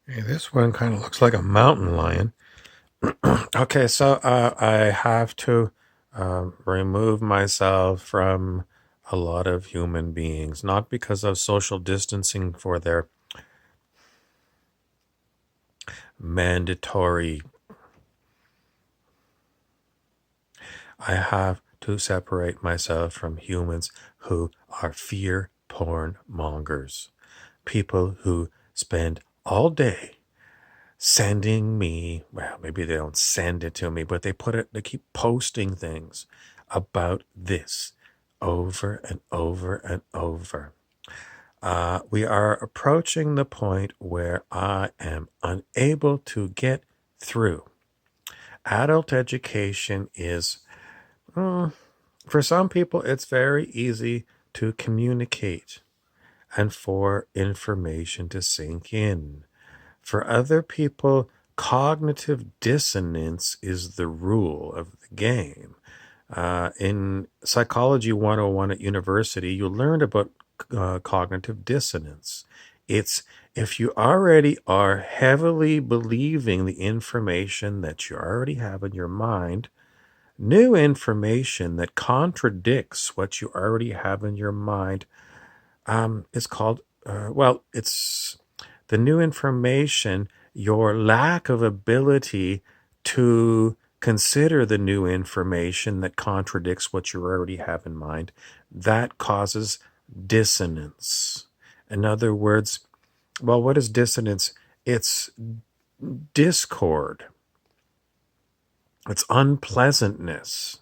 Hey, this one kind of looks like a mountain lion. Okay, so I have to remove myself from a lot of human beings, not because of social distancing for their mandatory. I have to separate myself from humans who are fear porn mongers, people who spend all day sending me, well, maybe they don't send it to me, but they keep posting things about this over and over and over. We are approaching the point where I am unable to get through. Adult education is, for some people, it's very easy to communicate and for information to sink in. For other people, cognitive dissonance is the rule of the game. In Psychology 101 at university, you learned about cognitive dissonance. It's if you already are heavily believing the information that you already have in your mind, new information that contradicts what you already have in your mind is called, it's the new information, your lack of ability to consider the new information that contradicts what you already have in mind, that causes dissonance. In other words, well, what is dissonance? It's discord, it's unpleasantness.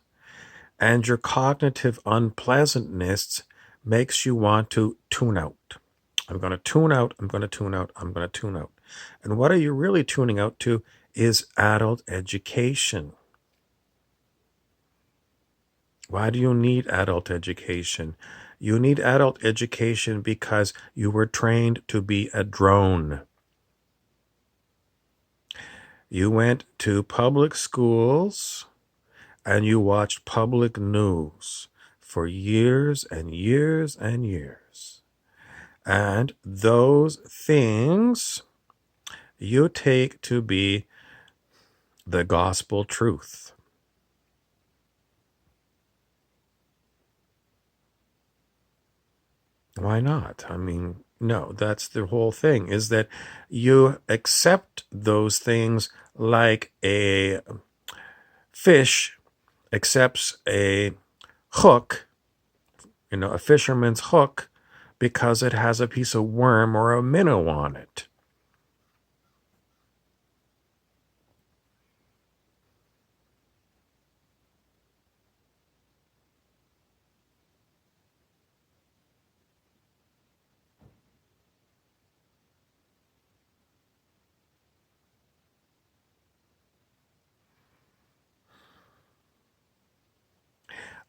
And your cognitive unpleasantness makes you want to tune out. I'm going to tune out. I'm going to tune out. I'm going to tune out. And what are you really tuning out to is adult education. Why do you need adult education? You need adult education because you were trained to be a drone. You went to public schools and you watched public news for years and years and years. And those things you take to be the gospel truth. Why not? I mean, no, that's the whole thing, is that you accept those things like a fish accepts a hook, a fisherman's hook, because it has a piece of worm or a minnow on it.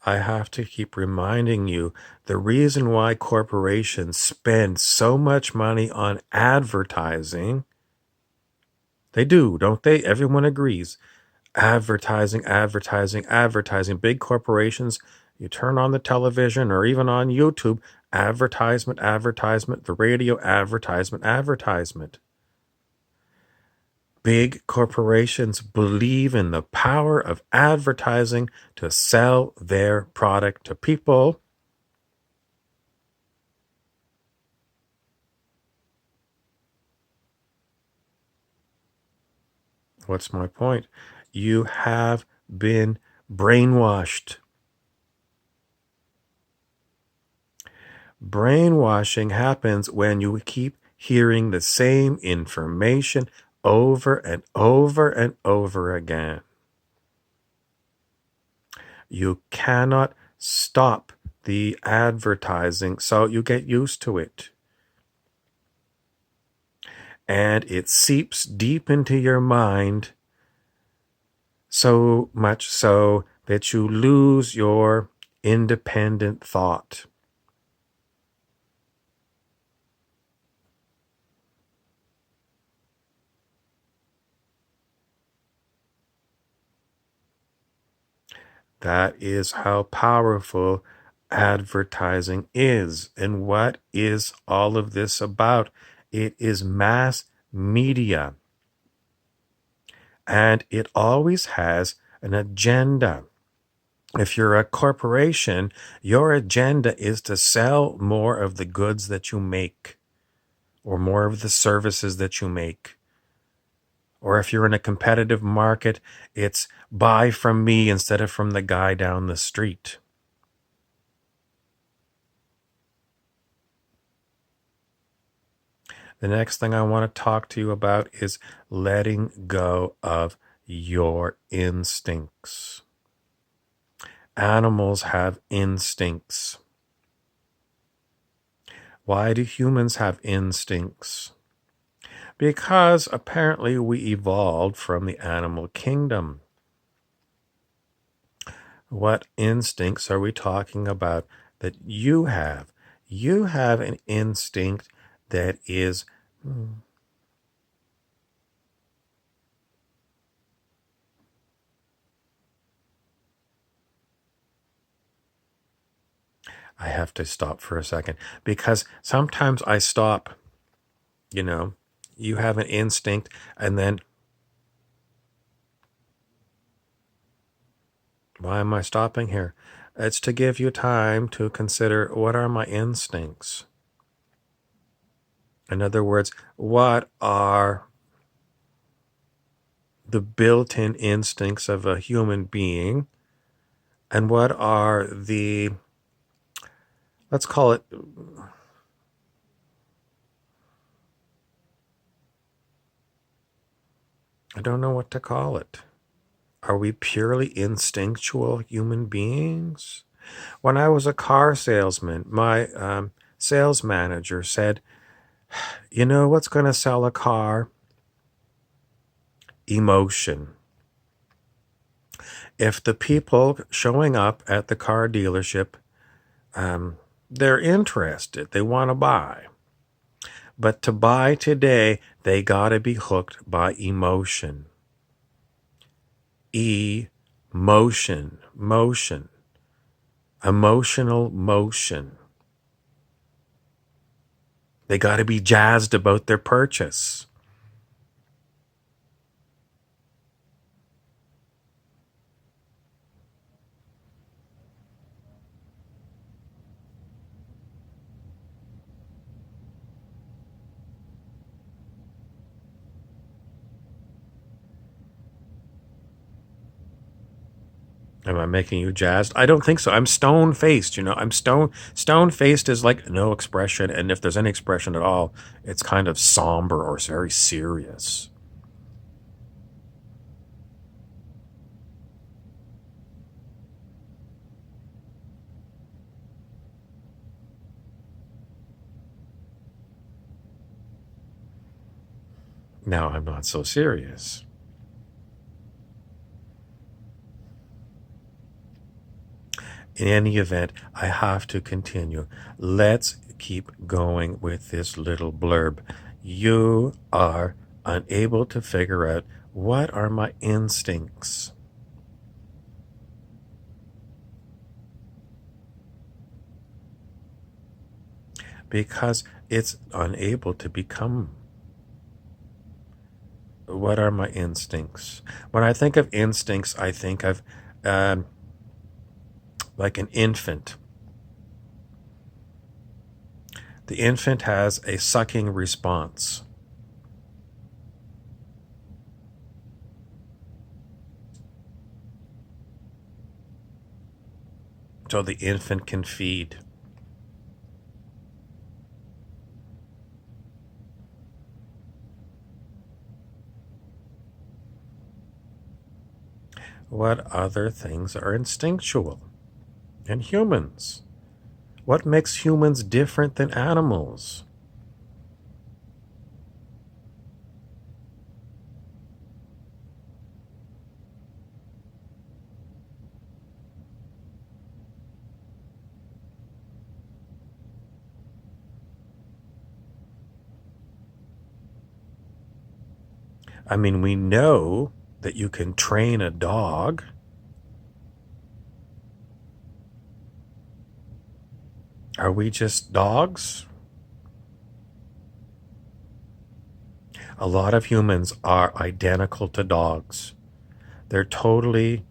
I have to keep reminding you the reason why corporations spend so much money on advertising. They do, don't they? Everyone agrees. Advertising, advertising, advertising. Big corporations, you turn on the television or even on YouTube, advertisement, advertisement, the radio, advertisement, advertisement. Big corporations believe in the power of advertising to sell their product to people. What's my point? You have been brainwashed. Brainwashing happens when you keep hearing the same information over and over and over again. You cannot stop the advertising, so you get used to it. And it seeps deep into your mind, so much so that you lose your independent thought. That is how powerful advertising is. And what is all of this about? It is mass media, and it always has an agenda. If you're a corporation, your agenda is to sell more of the goods that you make or more of the services that you make. Or if you're in a competitive market, it's buy from me instead of from the guy down the street. The next thing I want to talk to you about is letting go of your instincts. Animals have instincts. Why do humans have instincts? Because apparently we evolved from the animal kingdom. What instincts are we talking about that you have? You have an instinct that is I have to stop for a second because sometimes I stop, you know, you have an instinct and then why am I stopping here? It's to give you time to consider what are my instincts? In other words, what are the built in instincts of a human being? And what are the, let's call it, I don't know what to call it. Are we purely instinctual human beings? When I was a car salesman, my sales manager said, you know what's going to sell a car? Emotion. If the people showing up at the car dealership, they're interested, they want to buy. But to buy today, they got to be hooked by emotion. Motion, emotional motion. They got to be jazzed about their purchase. Am I making you jazzed? I don't think so. I'm stone faced, I'm stone faced is like no expression, and if there's any expression at all, it's kind of somber or very serious. Now I'm not so serious. In any event, I have to continue. Let's keep going with this little blurb. You are unable to figure out what are my instincts. Because it's unable to become. What are my instincts? When I think of instincts, I think of like an infant. The infant has a sucking response. So the infant can feed. What other things are instinctual? And humans? What makes humans different than animals? I mean, we know that you can train a dog. Are we just dogs? A lot of humans are identical to dogs. They're totally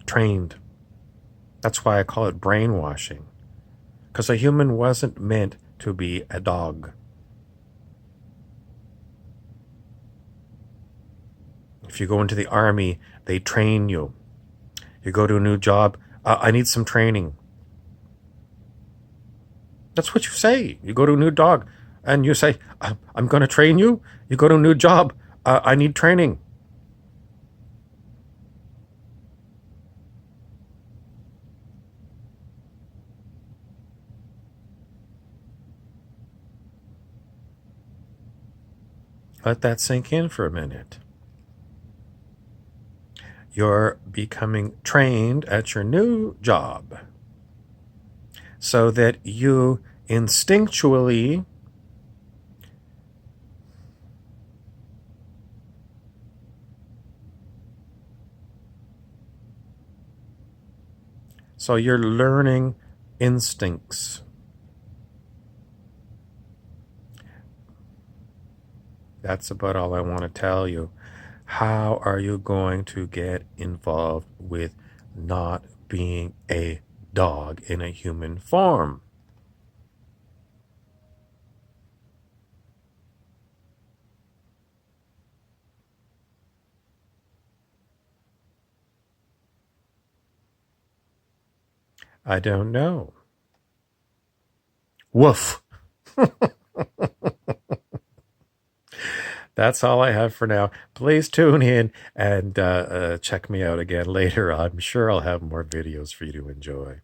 trained. That's why I call it brainwashing. Because a human wasn't meant to be a dog. If you go into the army, they train you. You go to a new job, I need some training. That's what you say. You go to a new dog and you say, I'm going to train you. You go to a new job, I need training. Let that sink in for a minute. You're becoming trained at your new job so that you instinctually so you're learning instincts. That's about all I want to tell you. How are you going to get involved with not being a dog in a human form? I don't know. Woof. That's all I have for now. Please tune in and check me out again later. I'm sure I'll have more videos for you to enjoy.